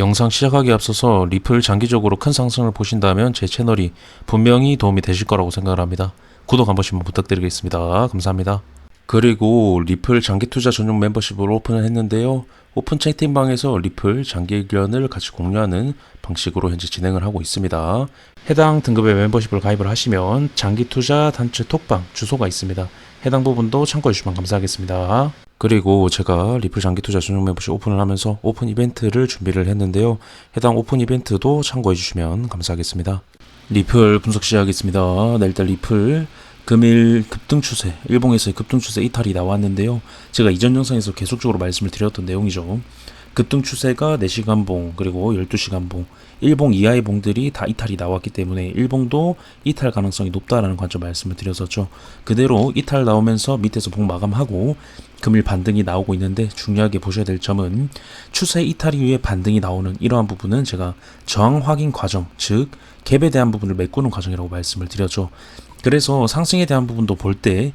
영상 시작하기에 앞서서 리플 장기적으로 큰 상승을 보신다면 제 채널이 분명히 도움이 되실 거라고 생각을 합니다. 구독 한 번씩만 부탁드리겠습니다. 감사합니다. 그리고 리플 장기 투자 전용 멤버십을 오픈을 했는데요. 오픈 채팅방에서 리플 장기 의견을 같이 공유하는 방식으로 현재 진행을 하고 있습니다. 해당 등급의 멤버십을 가입을 하시면 장기 투자 단체 톡방 주소가 있습니다. 해당 부분도 참고해 주시면 감사하겠습니다. 그리고 제가 리플 장기 투자 전용 멤버십 오픈을 하면서 오픈 이벤트를 준비를 했는데요. 해당 오픈 이벤트도 참고해 주시면 감사하겠습니다. 리플 분석 시작하겠습니다. 네, 일단 리플 금일 급등 추세, 일봉에서의 급등 추세 이탈이 나왔는데요. 제가 이전 영상에서 계속적으로 말씀을 드렸던 내용이죠. 급등 추세가 4시간 봉 그리고 12시간 봉, 일봉 이하의 봉들이 다 이탈이 나왔기 때문에 일봉도 이탈 가능성이 높다라는 관점 말씀을 드렸었죠. 그대로 이탈 나오면서 밑에서 봉 마감하고 금일 반등이 나오고 있는데, 중요하게 보셔야 될 점은 추세 이탈 이후에 반등이 나오는 이러한 부분은 제가 저항 확인 과정, 즉 갭에 대한 부분을 메꾸는 과정이라고 말씀을 드렸죠. 그래서 상승에 대한 부분도 볼 때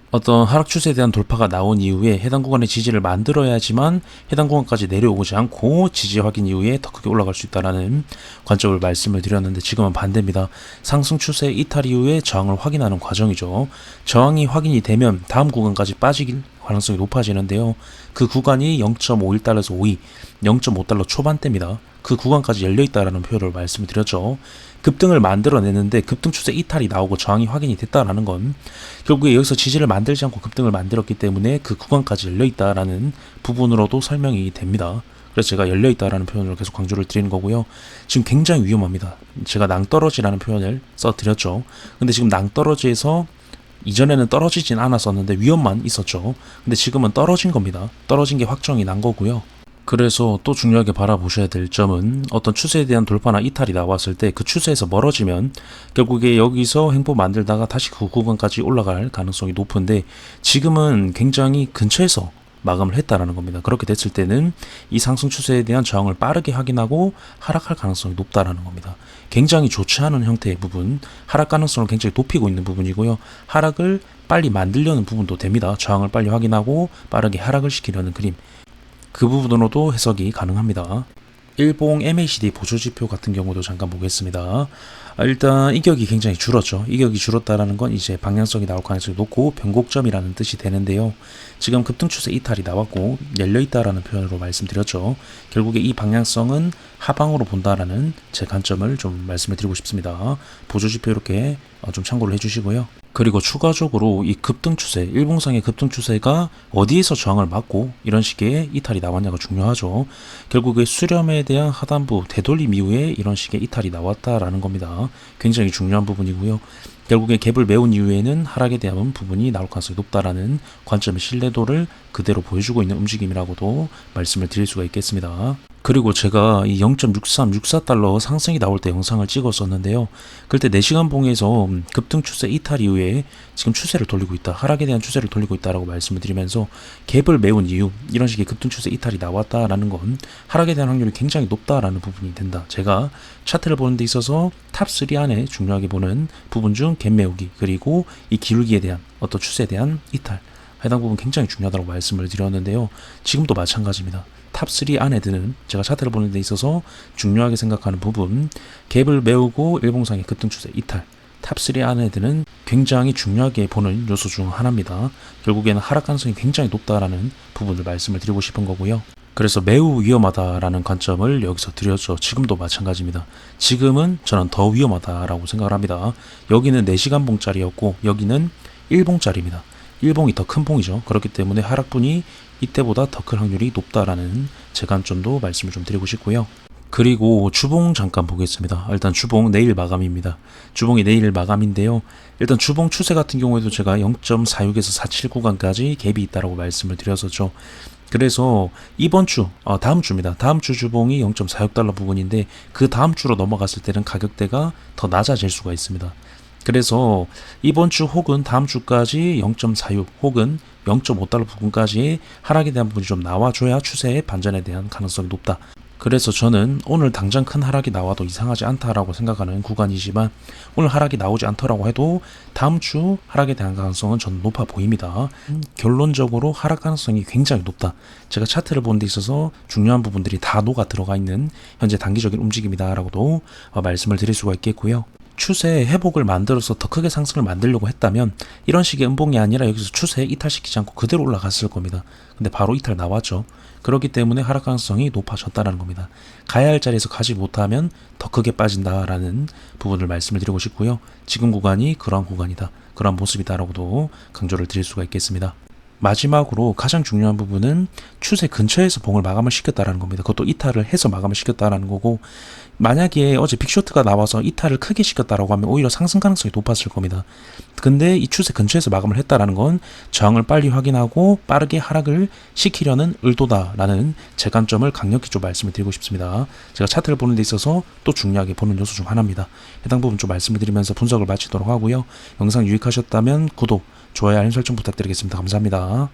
어떤 하락 추세에 대한 돌파가 나온 이후에 해당 구간의 지지를 만들어야지만 해당 구간까지 내려오지 않고 지지 확인 이후에 더 크게 올라갈 수 있다는 관점을 말씀을 드렸는데, 지금은 반대입니다. 상승 추세 이탈 이후에 저항을 확인하는 과정이죠. 저항이 확인이 되면 다음 구간까지 빠질 가능성이 높아지는데요. 그 구간이 0.51달러에서 5위, 0.5달러 초반대입니다. 그 구간까지 열려있다라는 표현을 말씀을 드렸죠. 급등을 만들어내는데 급등 추세 이탈이 나오고 저항이 확인이 됐다라는 건 결국에 여기서 지지를 만들지 않고 급등을 만들었기 때문에 그 구간까지 열려있다라는 부분으로도 설명이 됩니다. 그래서 제가 열려있다라는 표현을 계속 강조를 드리는 거고요. 지금 굉장히 위험합니다. 제가 낭떠러지라는 표현을 써드렸죠. 근데 지금 낭떠러지에서 이전에는 떨어지진 않았었는데 위험만 있었죠. 근데 지금은 떨어진 겁니다. 떨어진 게 확정이 난 거고요. 그래서 또 중요하게 바라보셔야 될 점은 어떤 추세에 대한 돌파나 이탈이 나왔을 때 그 추세에서 멀어지면 결국에 여기서 횡보 만들다가 다시 그 구간까지 올라갈 가능성이 높은데, 지금은 굉장히 근처에서 마감을 했다라는 겁니다. 그렇게 됐을 때는 이 상승 추세에 대한 저항을 빠르게 확인하고 하락할 가능성이 높다라는 겁니다. 굉장히 좋지 않은 형태의 부분, 하락 가능성을 굉장히 높이고 있는 부분이고요. 하락을 빨리 만들려는 부분도 됩니다. 저항을 빨리 확인하고 빠르게 하락을 시키려는 그림, 그 부분으로도 해석이 가능합니다. 일봉 MACD 보조지표 같은 경우도 잠깐 보겠습니다. 일단 이격이 굉장히 줄었죠. 이격이 줄었다라는 건 이제 방향성이 나올 가능성이 높고 변곡점이라는 뜻이 되는데요. 지금 급등 추세 이탈이 나왔고 열려있다라는 표현으로 말씀드렸죠. 결국에 이 방향성은 하방으로 본다라는 제 관점을 좀 말씀을 드리고 싶습니다. 보조지표 이렇게 좀 참고를 해주시고요. 그리고 추가적으로 이 급등 추세, 일봉상의 급등 추세가 어디에서 저항을 맞고 이런 식의 이탈이 나왔냐가 중요하죠. 결국에 수렴에 대한 하단부 되돌림 이후에 이런 식의 이탈이 나왔다라는 겁니다. 굉장히 중요한 부분이고요. 결국에 갭을 메운 이후에는 하락에 대한 부분이 나올 가능성이 높다라는 관점의 신뢰도를 그대로 보여주고 있는 움직임이라고도 말씀을 드릴 수가 있겠습니다. 그리고 제가 이 0.6364달러 상승이 나올 때 영상을 찍었었는데요. 그때 4시간 봉에서 급등 추세 이탈 이후에 지금 추세를 돌리고 있다, 하락에 대한 추세를 돌리고 있다라고 말씀을 드리면서 갭을 메운 이유, 이런 식의 급등 추세 이탈이 나왔다라는 건 하락에 대한 확률이 굉장히 높다라는 부분이 된다. 제가 차트를 보는 데 있어서 탑3 안에 중요하게 보는 부분 중 갭 메우기, 그리고 이 기울기에 대한 어떤 추세에 대한 이탈, 해당 부분 굉장히 중요하다고 말씀을 드렸는데요. 지금도 마찬가지입니다. 탑3 안에 드는, 제가 차트를 보는 데 있어서 중요하게 생각하는 부분, 갭을 메우고 일봉상의 급등 추세 이탈, 탑3 안에 드는 굉장히 중요하게 보는 요소 중 하나입니다. 결국에는 하락 가능성이 굉장히 높다라는 부분을 말씀을 드리고 싶은 거고요. 그래서 매우 위험하다라는 관점을 여기서 드렸죠. 지금도 마찬가지입니다. 지금은 저는 더 위험하다라고 생각을 합니다. 여기는 4시간 봉짜리였고 여기는 1봉짜리입니다. 1봉이 더 큰 봉이죠. 그렇기 때문에 하락분이 이때보다 더 클 확률이 높다라는 제 관점도 말씀을 좀 드리고 싶고요. 그리고 주봉 잠깐 보겠습니다. 일단 주봉 내일 마감입니다. 주봉이 내일 마감인데요. 일단 주봉 추세 같은 경우에도 제가 0.46에서 47 구간까지 갭이 있다라고 말씀을 드렸었죠. 그래서 이번 주, 다음 주입니다. 다음 주 주봉이 0.46달러 부근인데 그 다음 주로 넘어갔을 때는 가격대가 더 낮아질 수가 있습니다. 그래서 이번 주 혹은 다음 주까지 0.46 혹은 0.5달러 부근까지 하락에 대한 부분이 좀 나와줘야 추세의 반전에 대한 가능성이 높다. 그래서 저는 오늘 당장 큰 하락이 나와도 이상하지 않다라고 생각하는 구간이지만 오늘 하락이 나오지 않더라고 해도 다음 주 하락에 대한 가능성은 저는 높아 보입니다. 결론적으로 하락 가능성이 굉장히 높다. 제가 차트를 보는 데 있어서 중요한 부분들이 다 녹아 들어가 있는 현재 단기적인 움직임이다라고도 말씀을 드릴 수가 있겠고요. 추세 회복을 만들어서 더 크게 상승을 만들려고 했다면 이런 식의 음봉이 아니라 여기서 추세 이탈시키지 않고 그대로 올라갔을 겁니다. 근데 바로 이탈 나왔죠. 그렇기 때문에 하락 가능성이 높아졌다는 겁니다. 가야 할 자리에서 가지 못하면 더 크게 빠진다라는 부분을 말씀을 드리고 싶고요. 지금 구간이 그러한 구간이다. 그러한 모습이다라고도 강조를 드릴 수가 있겠습니다. 마지막으로 가장 중요한 부분은 추세 근처에서 봉을 마감을 시켰다라는 겁니다. 그것도 이탈을 해서 마감을 시켰다라는 거고, 만약에 어제 빅쇼트가 나와서 이탈을 크게 시켰다라고 하면 오히려 상승 가능성이 높았을 겁니다. 근데 이 추세 근처에서 마감을 했다라는 건 저항을 빨리 확인하고 빠르게 하락을 시키려는 의도다라는 제 관점을 강력히 좀 말씀을 드리고 싶습니다. 제가 차트를 보는 데 있어서 또 중요하게 보는 요소 중 하나입니다. 해당 부분 좀 말씀을 드리면서 분석을 마치도록 하고요. 영상 유익하셨다면 구독, 좋아요, 알림 설정 부탁드리겠습니다. 감사합니다.